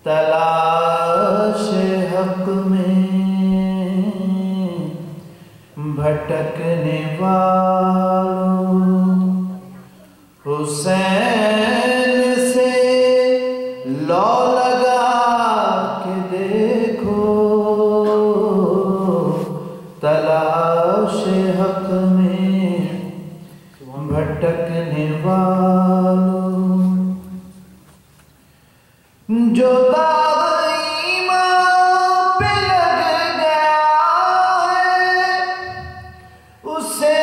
تلاش حق میں بھٹکنے والوں، حسین سے لو لگا کے دیکھو، تلاش حق میں بھٹکنے والوں، جو داغ ایمان پہ لگ گیا ہے اسے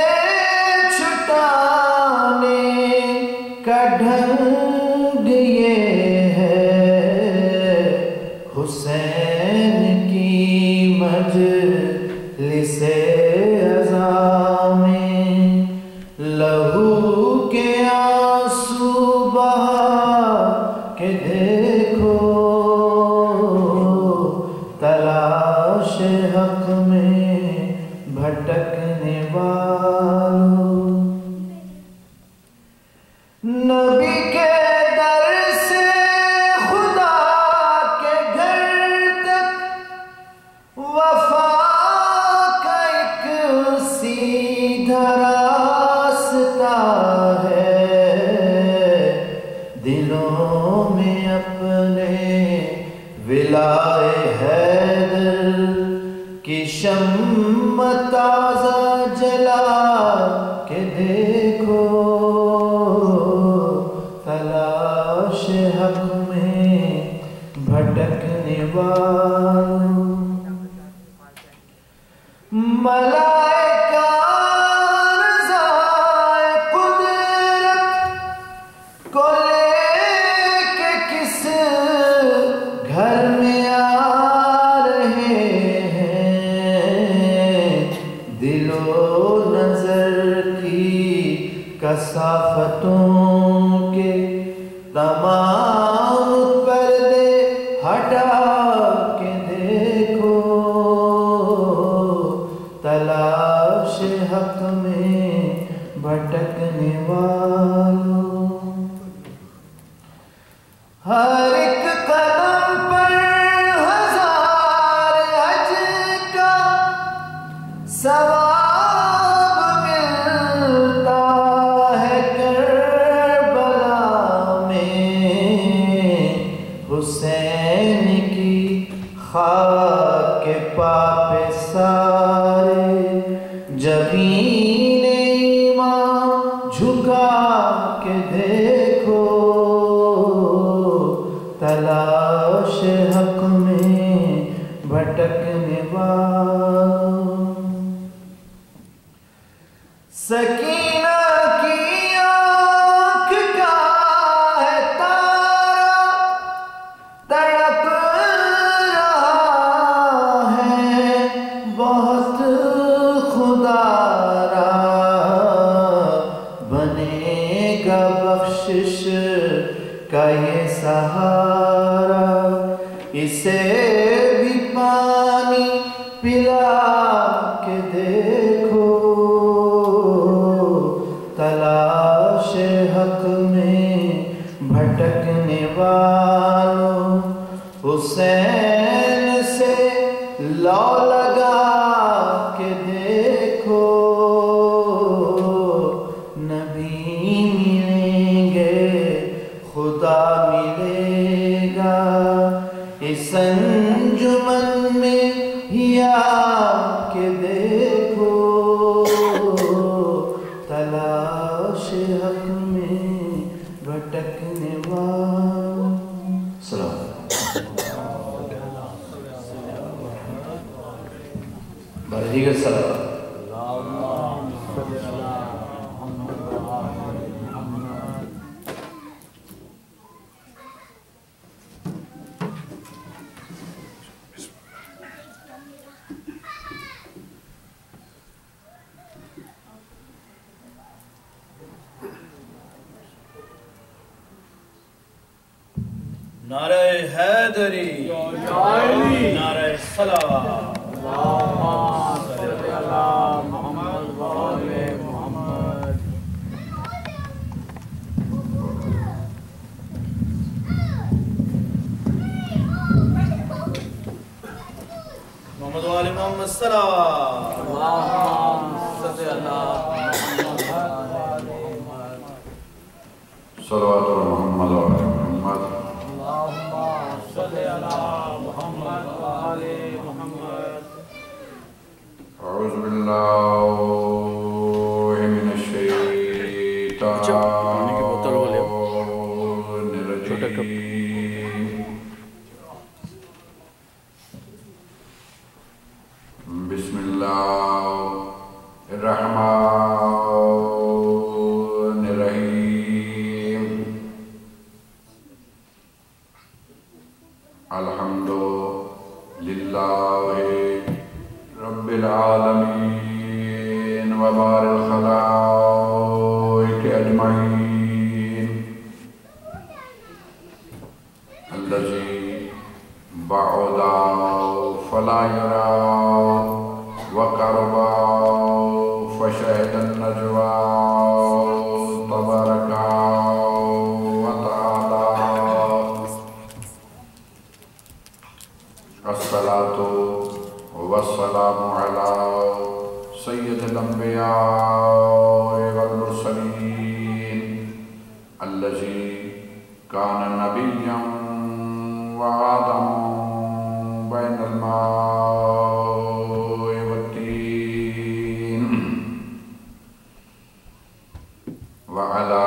چھٹانے کا ڈھنگ یہ ہے، حسین کی مجلس عزا میں لہو کے آنسو بہا کہ دیکھو، تلاش حق میں بھٹکنے والوں، نبی کے در سے خدا کے گھر تک وفا کا ایک سیدھا راستہ ہے، دلوں میں اپنے ولائے حیدر کی شمع تازہ جلا کے دیکھو، تلاش حق میں بھٹکنے والوں، ملائکہ رضائے قدرت کو لے کے کس گھر میں آ رہے ہیں، دل و نظر کی کثافتوں کے تمام پردے ہٹا کے دیکھو، تلاش حق میں بھٹکنے والوں، ہر ایک قدم پر ہزار حج کا ثواب ملتا ہے، کربلا میں حسین کی خاک کے پاپ سارے جبین ایمان جھکا کے دیکھو، تلاش حق میں بھٹکنے والوں، سکینہ کی آنکھ کا ہے تارا تڑپ رہا ہے بہت، خدا را بنے گا بخشش کا یہ سہارا، اسے بھی پانی پلا کے دیکھو، تلاش حق میں بھٹکنے والوں، حسین سے لو لگا کے دیکھو، نبی ملیں گے خدا ملے گا، اس انجمن میں ہی آ کے دیکھو، تلاش حق میں بھٹکنے والوں، سلام دیگر سلام نعرہ حیدری، نعرہ صلوات، اللہم صلی علی محمد و آل محمد۔ وآل محمد صلوات اللهم صل على محمد صلوات محمد وآل محمد اللهم صل على محمد وآل محمد أعوذ بالله من الشيطان الرجيم بسم الله الرحمن الرحيم الحمد لله رب العالمين وبار الخلائق أجمعين الذي بعد فلا يرى وقرب فشهد النجوى تبارك وتعالى الصلاة والسلام على سيد الأنبياء والمرسلين الذي كان نبيا وآدم بين الماء والطين وعلى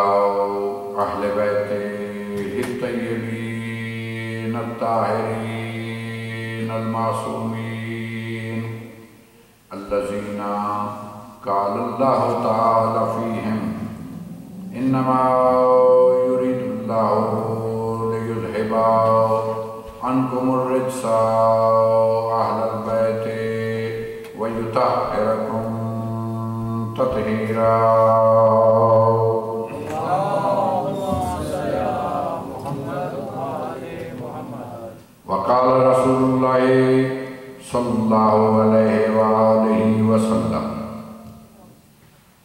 أهل بيته الطيبين الطاهرين المعصومين الذين قال الله تعالى فيهم إنما يريد الله ليذهب عنكم الرجس أهل البيت ويطهركم تطهيرا وقال رسول الله صلى الله عليه وآله وسلم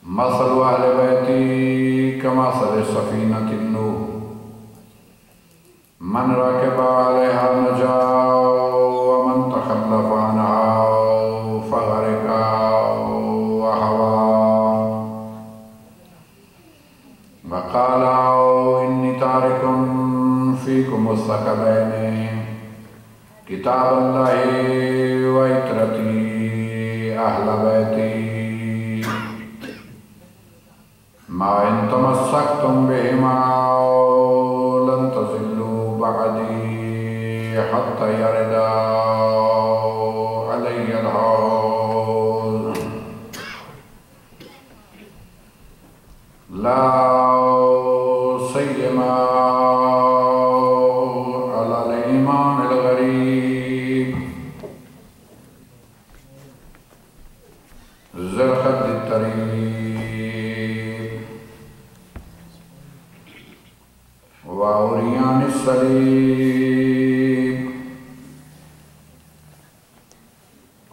مثل أهل بيتي كمثل سفينة النوح من ركب عليها نجا ومن تخلف عنها فغرق وهوى وقال إني تارك فيكم الثقلين كتاب الله وعترتي أهل بيتي ما إن تمسكتم بهما لن تضلوا بعدي حتى يرد علي الحوض لا سيما على الإمام الغريب ذي الخد الطريق وعريان الصليب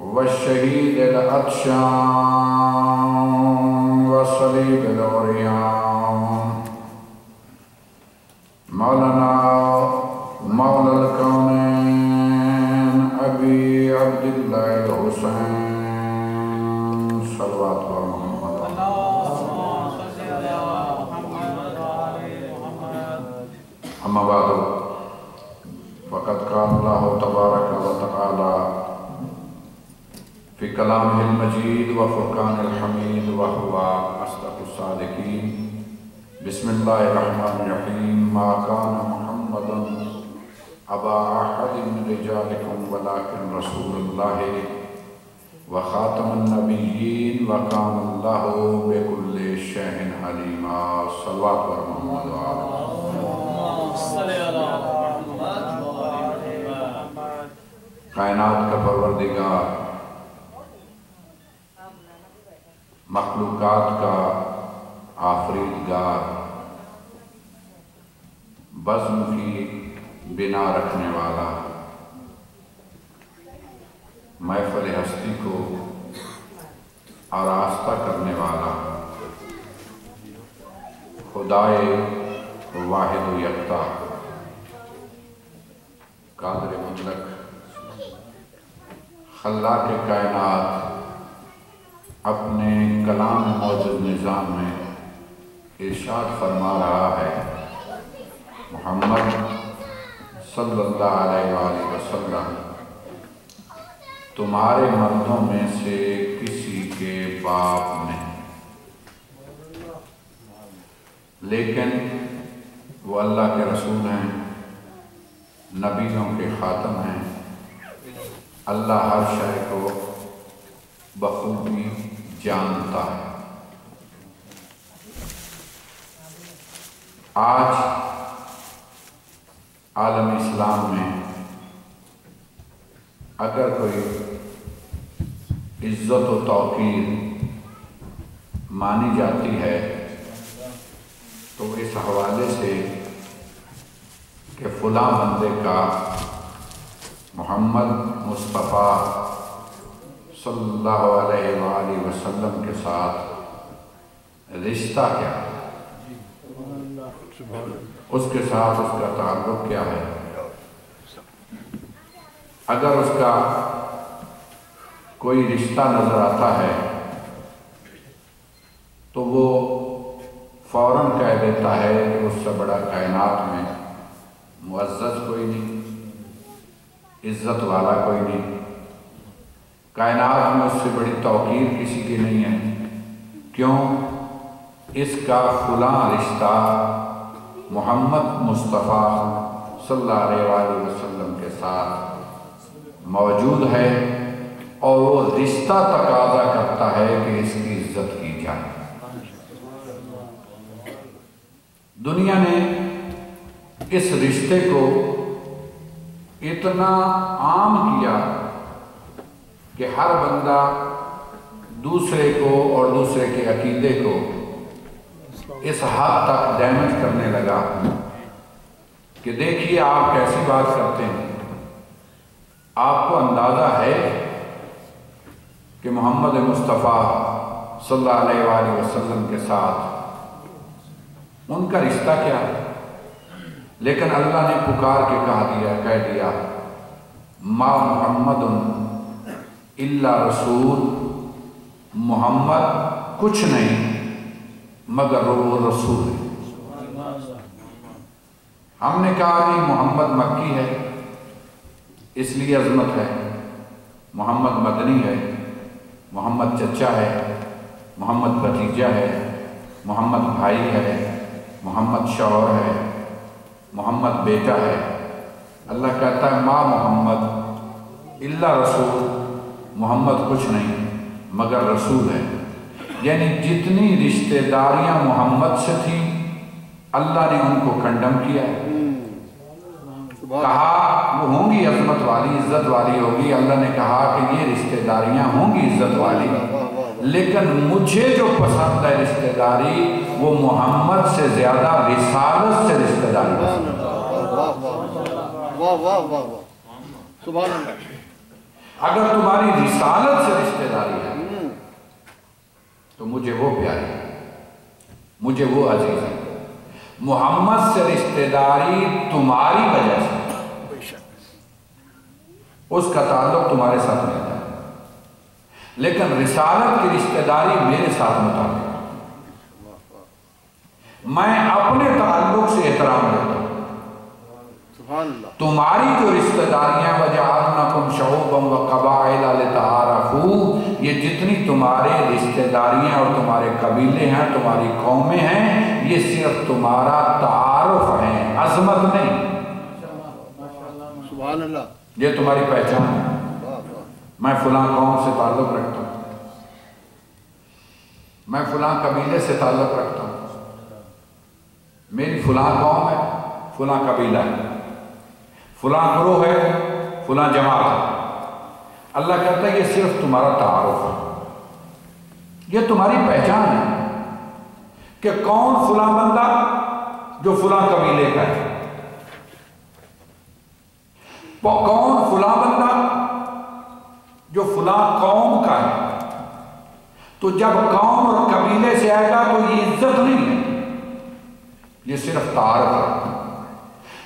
والشهيد العطشان والصليب العريان مولانا مولى الكونين أبي عبد الله الحسين صلوات محمد أما بعد فقد قال الله تبارك وتعالى في كلامه المجيد وفرقان الحميد وهو أصدق الصادقين بسم الله الرحمن الرحيم ما كان محمد أبا أحد من رجالكم ولكن رسول الله وخاتم النبيين وكان الله بكل شيء عليما صلوات محمد وآله کائنات کا پروردگار مخلوقات کا آفریدگار بزم کی بنا رکھنے والا محفل ہستی کو آراستہ کرنے والا خدائے واحد و یکتا قادر مطلق خلاق کائنات اپنے کلام موجز نظام میں ارشاد فرما رہا ہے، محمد صلی اللہ علیہ وآلہ وسلم تمہارے مردوں میں سے کسی کے باپ نہیں، لیکن وہ اللہ کے رسول ہیں، نبیوں کے خاتم ہیں، اللہ ہر شے کو بخوبی جانتا ہے۔ آج عالم اسلام میں اگر کوئی عزت و توقیر مانی جاتی ہے تو اس حوالے سے کہ فلاں بندے کا محمد مصطفیٰ صلی اللہ علیہ وآلہ وسلم کے ساتھ رشتہ کیا ہے، اس کے ساتھ اس کا تعلق کیا ہے۔ اگر اس کا کوئی رشتہ نظر آتا ہے تو وہ فوراً کہہ دیتا ہے کہ اس سے بڑا کائنات میں معزز کوئی نہیں، عزت والا کوئی نہیں، کائنات میں اس سے بڑی توقیر کسی کی نہیں ہے۔ کیوں؟ اس کا فلاں رشتہ محمد مصطفیٰ صلی اللہ علیہ وآلہ وسلم کے ساتھ موجود ہے، اور وہ رشتہ تقاضا کرتا ہے کہ اس کی عزت کی جائے۔ دنیا نے اس رشتے کو اتنا عام کیا کہ ہر بندہ دوسرے کو اور دوسرے کے عقیدے کو اس حد تک ڈیمیج کرنے لگا کہ دیکھیے آپ کیسی بات کرتے ہیں، آپ کو اندازہ ہے کہ محمد مصطفیٰ صلی اللہ علیہ وآلہ وسلم کے ساتھ ان کا رشتہ کیا ہے؟ لیکن اللہ نے پکار کے کہہ دیا ما محمد الا رسول، محمد کچھ نہیں مگر وہ رسول ہے۔ ہم نے کہا نہیں محمد مکی ہے اس لیے عظمت ہے، محمد مدنی ہے، محمد چچا ہے، محمد بھتیجا ہے، محمد بھائی ہے، محمد شوہر ہے، محمد بیٹا ہے۔ اللہ کہتا ہے ما محمد الا رسول، محمد کچھ نہیں مگر رسول ہے۔ یعنی جتنی رشتہ داریاں محمد سے تھیں اللہ نے ان کو کنڈم کیا ہے، کہا وہ ہوں گی عظمت والی، عزت والی ہوگی۔ اللہ نے کہا کہ یہ رشتہ داریاں ہوں گی عزت والی، لیکن مجھے جو پسند ہے رشتہ داری وہ محمد سے زیادہ رسالت سے رشتہ داری پسند ہے۔ اگر تمہاری رسالت سے رشتہ داری ہے تو مجھے وہ پیاری ہے، مجھے وہ عزیز ہے۔ محمد سے رشتہ داری تمہاری وجہ سے، اس کا تعلق تمہارے ساتھ نہیں تھا، لیکن رسالت کی رشتہ داری میرے ساتھ متعلق ہے۔ میں اپنے تعلق سے احترام لیتا ہوں۔ تمہاری جو رشتہ داریاں وَجَعَلْنَكُمْ شُعُوبًا وَقَبَائِلَ لِتَعَارَفُوا، یہ جتنی تمہارے رشتہ داریاں اور تمہارے قبیلے ہیں، تمہاری قومیں ہیں، یہ صرف تمہارا تعارف ہے، عظمت نہیں۔ سبحان اللہ، یہ تمہاری پہچان ہے۔ میں فلاں قوم سے تعلق رکھتا ہوں، میں فلاں قبیلے سے تعلق رکھتا ہوں، میری فلاں قوم ہے، فلاں قبیلہ ہے، فلاں گروہ ہے، فلاں جماعت ہے۔ اللہ کہتا ہے یہ صرف تمہارا تعارف ہے، یہ تمہاری پہچان ہے کہ کون فلاں بندہ جو فلاں قبیلے کا ہے، کون فلاں بندہ جو فلاں قوم کا ہے۔ تو جب قوم اور قبیلے سے آئے گا تو یہ عزت نہیں ہے، یہ صرف تعارف ہے۔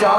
4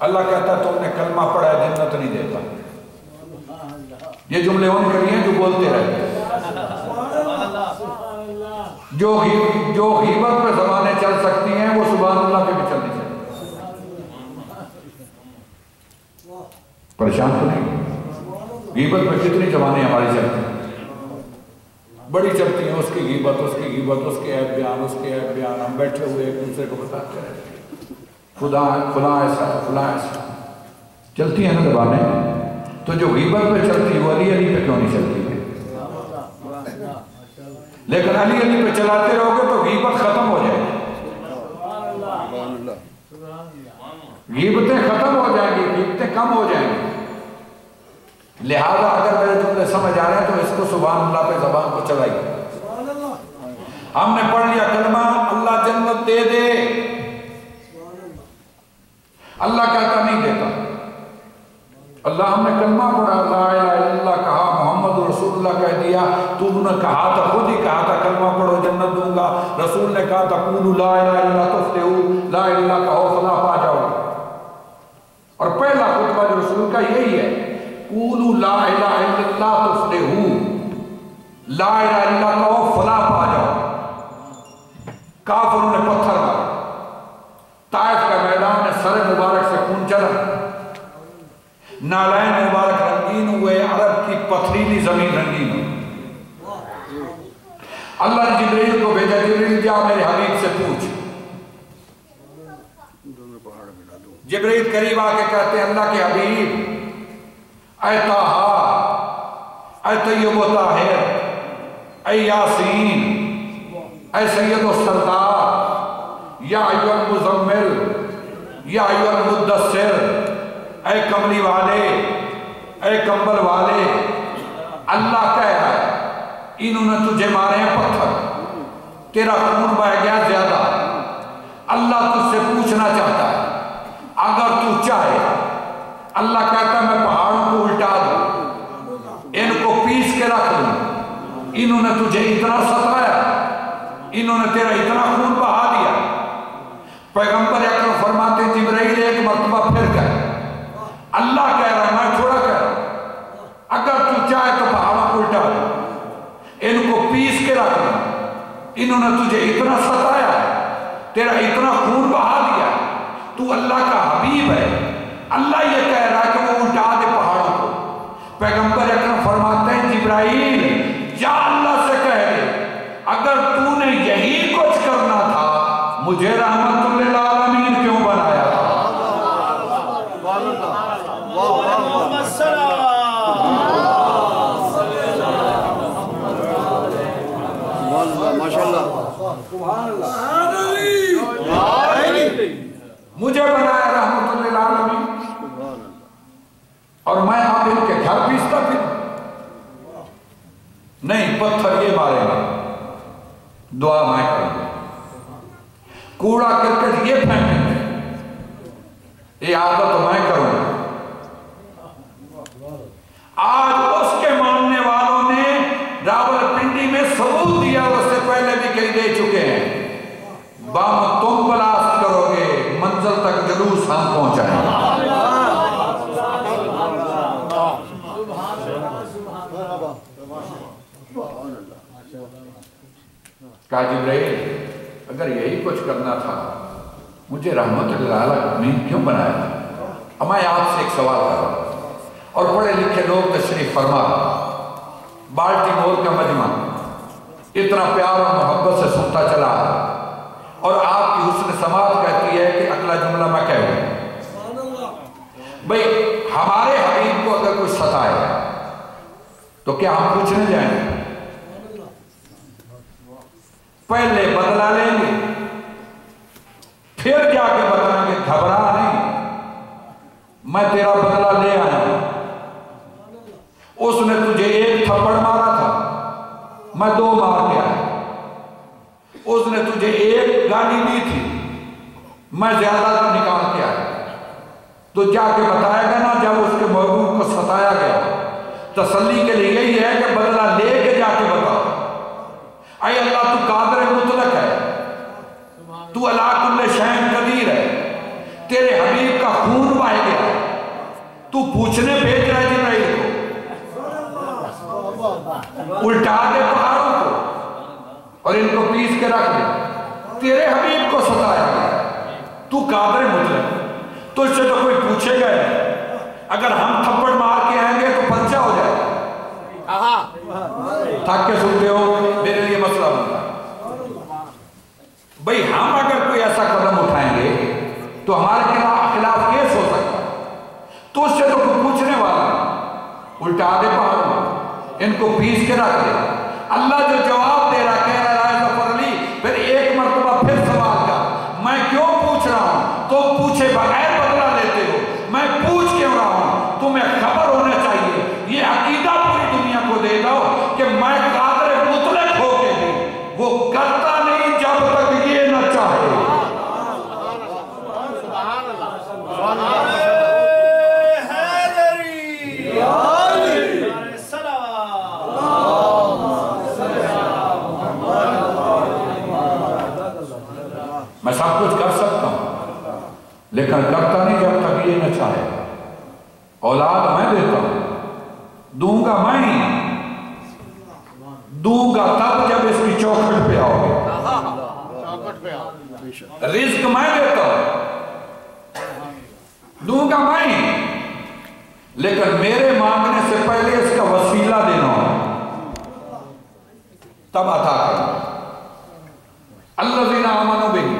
اللہ کہتا ہے تم نے کلمہ پڑھا ہے جنت نہیں دیتا. یہ جملے ان کے لیے جو بولتے رہتے ہیں. جو غیبت پہ زبانیں چل سکتی ہیں وہ سبحان اللہ پہ بھی چل نہیں سکتی. پریشان تو نہیں؟ غیبت پہ کتنی زبانیں ہماری چلتی ہیں، بڑی چلتی ہیں. اس کی غیبت، اس کی غیبت، اس کے عیب بیان، اس کے عیب بیان. ہم بیٹھے ہوئے ایک دوسرے کو بتاتے رہتے ہیں فلاں ایسا ہے، فلاں ایسا. چلتی ہیں نا زبانیں. تو جو غیبت پہ چلتی وہ علی علی پہ کیوں نہیں چلتی ہے؟ لیکن علی علی پہ چلاتے رہو گے تو غیبت ختم ہو جائے گی. غیبتیں ختم ہو جائیں گی، غیبتیں کم ہو جائیں گی. لہذا اگر میرے جملے سمجھ آ رہے ہیں تو اس کو سبحان اللہ پہ زبان کو چلائیے. ہم نے پڑھ لیا کلمہ، اللہ جنت دے دے. اللہ کہتا نہیں دیتا. اللہ ہم نے کلمہ پڑھا، لا الہ الا اللہ کہا، محمد رسول اللہ کہہ دیا. تم نے کہا تھا، خود ہی کہا تھا کلمہ پڑھو جنت دوں گا. رسول نے کہا تھا قولوا لا الہ الا اللہ تفلحوا، لا الہ الا اللہ کہو فلاح پا جاؤ. اور پہلا خطبہ جو رسول کا یہی ہے، قولوا لا الہ الا اللہ تفلحوا، لا الہ الا اللہ کہو فلاح پا جاؤ. کافروں نے پتھر مارا، طائف کا میدان میں سر مبارک سے خون چلا، نالائن مبارک رنگین ہوئے، عرب کی پتھریلی زمین رنگین ہوئی. اللہ نے جبریل کو بھیجا، جبریل جا میرے حبیب سے پوچھ. جبریل قریب آ کے کہتے ہیں اللہ کے حبیب، اے طٰہٰ، اے طیب و طاہر، اے یاسین، اے سید و سردار، یا ایھا المزمل، یا ایھا المدثر، اے کملی والے، اے کمبل والے. اللہ کہہ رہا ہے انہوں نے تجھے مارے ہیں پتھر، تیرا خون بہہ گیا زیادہ. اللہ تجھ سے پوچھنا چاہتا ہے اگر تو چاہے. اللہ کہتا ہے میں پہاڑوں کو الٹا دوں، ان کو پیس کے رکھ دوں. انہوں نے تجھے اتنا ستایا، انہوں نے تیرا اتنا خون بہا دیا. پیغمبر اکرم فرماتے ہیں جبرائیل ایک مرتبہ پھر گئے. اللہ کہہ رہا ہے میں تھوڑا کہہ رہا ہوں، اگر تو چاہے تو پہاڑوں کو الٹا دے، ان کو پیس کے رکھ دے. انہوں نے تجھے اتنا ستایا ہے، تیرا اتنا خون بہا دیا. تو اللہ کا حبیب ہے، اللہ یہ کہہ رہا ہے کہ وہ الٹا دے پہاڑوں کو. پیغمبر اکرم فرماتے ہیں جبرائیل جا اللہ سے کہہ دے اگر تو نے یہی کچھ کرنا تھا مجھے رحمت للعالمین کیوں بنایا تھا. مجھے بنایا رحمت للعالمین، اور میں آپ ان کے گھر پیستا پھر نہیں. پتھر یہ مارے گا، دعا میں کروں گا. کوڑا کرکٹ یہ پھینکیں گے، یہ عادت میں کروں گا. آج اس کے ماننے والوں نے راولپنڈی میں ثبوت دیا، اس سے پہلے بھی کئی دے چکے ہیں. بم تم بلاسٹ کرو گے، منزل تک جلوس ہم پہنچائیں گے. کہا جبرائیل اگر یہی کچھ کرنا تھا مجھے رحمت للعالمین کیوں بنایا تھا. اب میں آپ سے ایک سوال کر رہا ہوں، اور پڑھے لکھے لوگ تشریف فرما. بالٹی مور کا مجمع اتنا پیار اور محبت سے سنتا چلا، اور آپ کی حسن سماعت کہتی ہے کہ اگلا جملہ میں کہہ دوں. بھئی ہمارے حبیب کو اگر کوئی ستائے تو کیا ہم پوچھنے جائیں گے؟ پہلے بدلہ لیں گے، پھر جا کے بتائیں گے گھبرا نہیں، میں تیرا بدلہ لے آیا ہوں. اس نے تجھے ایک تھپڑ مارا تھا، میں 2 مار کے آیا. اس نے تجھے ایک گالی دی تھی، میں زیادہ نکال کے آیا. تو جا کے بتائے گا نا جب اس کے محبوب کو ستایا گیا. تسلی کے لیے یہی ہے کہ بدلہ لے کے جا کے بتاؤ. اے اللہ تو قادر مطلق ہے، تو علی کل شیء قدیر ہے. تیرے حبیب کا خون بہے تو پوچھنے بھیج رہا ہے جبرائیل کو، الٹا دے پہاڑوں کو اور ان کو پیس کے رکھ دے. تیرے حبیب کو ستایا گیا، تو قادر مطلق، تو اس سے تو کوئی پوچھے گا نہیں. اگر ہم تھپڑ مار کے آئیں گے تو پرچہ ہو جائے گا. تھک کے سنتے ہو میرے لیے مسئلہ بنتا ہے. بھئی ہم اگر کوئی ایسا قدم اٹھائیں گے تو ہمارے خلاف کیس ہو سکتا ہے. تو اس سے تو کوئی پوچھنے والا نہیں. الٹا دے پہاڑوں ان کو پیس کے رکھ دے. اللہ جو جواب دے رہا کہہ رہا ہے ظفر علی، پھر ایک مرتبہ پھر سوال کر، میں کیوں پوچھ رہا ہوں؟ تو پوچھے بغیر بدلہ لیتے ہو. میں پوچھ کیوں رہا ہوں؟ تمہیں خبر ہونا چاہیے. یہ عقیدہ پوری دنیا کو دے دو کہ میں قادر مطلق ہو کے بھی وہ کرتا نہیں جب تک یہ نہ چاہے. میں سب کچھ کر سکتا ہوں لیکن کرتا نہیں جب تک یہ نہ چاہے. اولاد میں دیتا ہوں، دوں گا میں ہی، دوں گا تب جب اس کی چوکھٹ پہ آؤ گے. رزق میں دیتا ہوں، دوں گا میں ہی، لیکن میرے مانگنے سے پہلے اس کا وسیلہ دینا ہو تب عطا کرنا. الذین آمنوا بہ،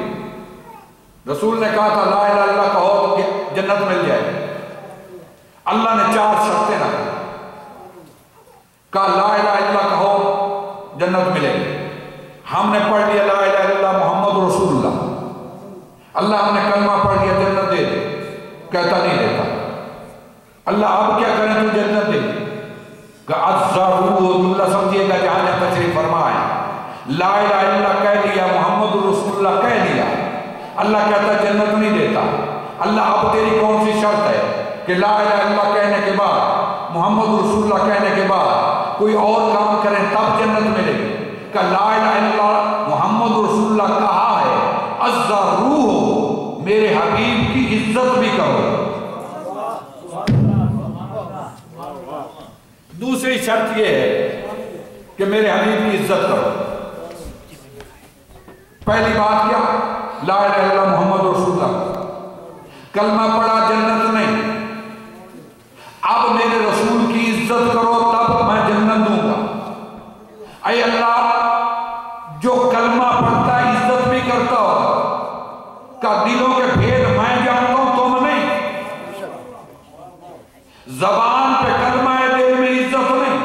رسول نے کہا تھا لا الہ الا اللہ کہو تو جنت مل جائے. اللہ نے 4 شرطیں رکھی، کہا لا الہ الا اللہ کہو جنت ملے گی. ہم نے پڑھ لیا لا الہ الا اللہ محمد رسول اللہ، اللہ ہم نے کلمہ پڑھ لیا جنت دے دے، کہتا نہیں دیتا. اللہ اب کیا کریں تو جنت دے دے. کہ اَذَّرُوا جملہ سمجھئے گا جہاں جہاں تشریف فرمائے. لا الہ الا اللہ کہہ لیا، محمد رسول اللہ کہہ لیا، اللہ کہتا جنت نہیں دیتا. اللہ اب تیری کون سی شرط ہے کہ لا الہ الا اللہ کہنے کے بعد، محمد رسول اللہ کہنے کے بعد کوئی اور کام کریں تب جنت ملے گی؟ کہ لا الہ الا اللہ محمد رسول اللہ کہا ہے، اَذَّرُوا میرے حبیب کی عزت بھی کرو. دوسری شرط یہ ہے کہ میرے حبیب کی عزت کرو. پہلی بات کیا؟ لا الہ الا اللہ محمد رسول اللہ، کلمہ پڑھا جنت نہیں. اب میرے رسول کی عزت کرو تب میں جنت دوں گا. اے اللہ جو کلمہ پڑھتا ہے عزت بھی کرتا ہو، کا دلوں کے بھید میں جانتا ہوں تم نہیں. زبان پہ کلمہ ہے دل میں عزت نہیں.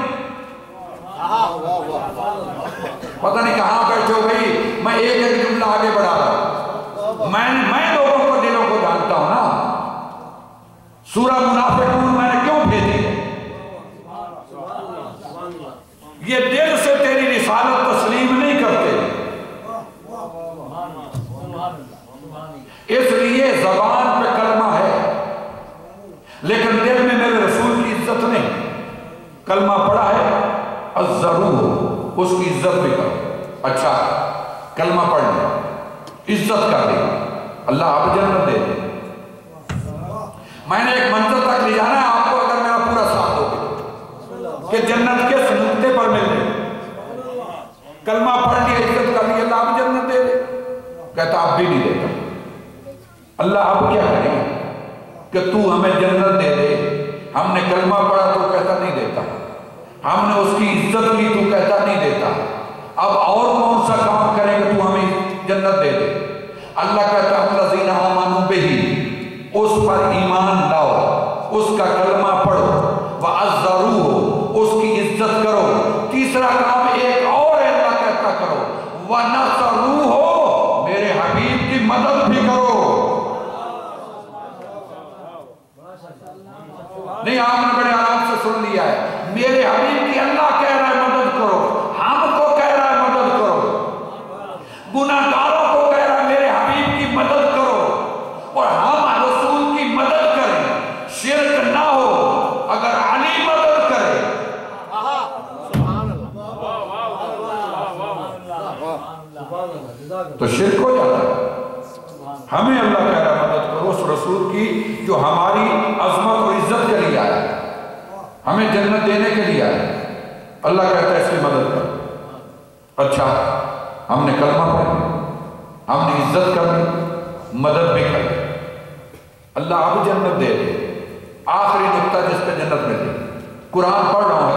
پتہ نہیں کہاں بیٹھے ہو گئی، میں ایک جملہ آگے بڑھا رہا ہوں. میں لوگوں کو دلوں کو جانتا ہوں نا. سورہ منافقون میں نے کیوں بھیجی؟ یہ دل سے تیری رسالت تسلیم نہیں کرتے، اس لیے زبان پہ کلمہ ہے لیکن دل میں میرے رسول کی عزت نہیں. کلمہ پڑھا ہے اَذَّرُوا اس کی عزت بھی کرو. اچھا کلمہ پڑھ لیا، عزت کر دی، اللہ اب جنت دے دے. میں نے ایک منظر تک لے جانا ہے آپ کو اگر میرا پورا ساتھ دو گے کہ جنت کس نقطے پر مل رہے. کلمہ پڑھ لیا، عزت کر لی، اللہ اب جنت دے دے. کہتا اب بھی نہیں دیتا. اللہ اب کیا کرے کہ تو ہمیں جنت دے دے. ہم نے کلمہ پڑھا تو کہتا نہیں دیتا، ہم نے اس کی عزت کی تو کہتا نہیں دیتا. اب اور کون سا کام کرے کہ تو ہمیں جنت دے دے. اللہ کہتا الذین آمنوا بہ، اس پر ایمان لاؤ، اس کا کلمہ پڑھو، وَعَزَّرُوهُ اس کی عزت کرو. تیسرا کام ایک اور اللہ کہتا کرو، وَنَصَرُوهُ میرے حبیب کی مدد بھی کرو. نہیں آپ نے بڑے آرام سے سن لیا ہے. میرے حبیب کی اللہ کہہ رہا ہے مدد کرو، ہم کو کہہ رہا ہے مدد کرو. گناہگاروں کو کہہ رہا ہے میرے حبیب کی مدد کرو، اور ہم رسول کی مدد کریں. شرک نہ ہو، اگر علی مدد کرے تو شرک ہو جاتا ہے. ہمیں اللہ کہہ رہا ہے مدد کرو اس رسول کی جو ہماری عظمت اور عزت کے لیے ہمیں جنت دینے کے لیے آئے، اللہ کہتا ہے اس کی مدد کر۔ اچھا، ہم نے کلمہ پڑھا، ہم نے عزت کر لی، مدد بھی کر لی، اللہ اب جنت دے دے۔ آخری نقطہ جس پہ جنت ملے، قرآن پڑھ رہا ہوں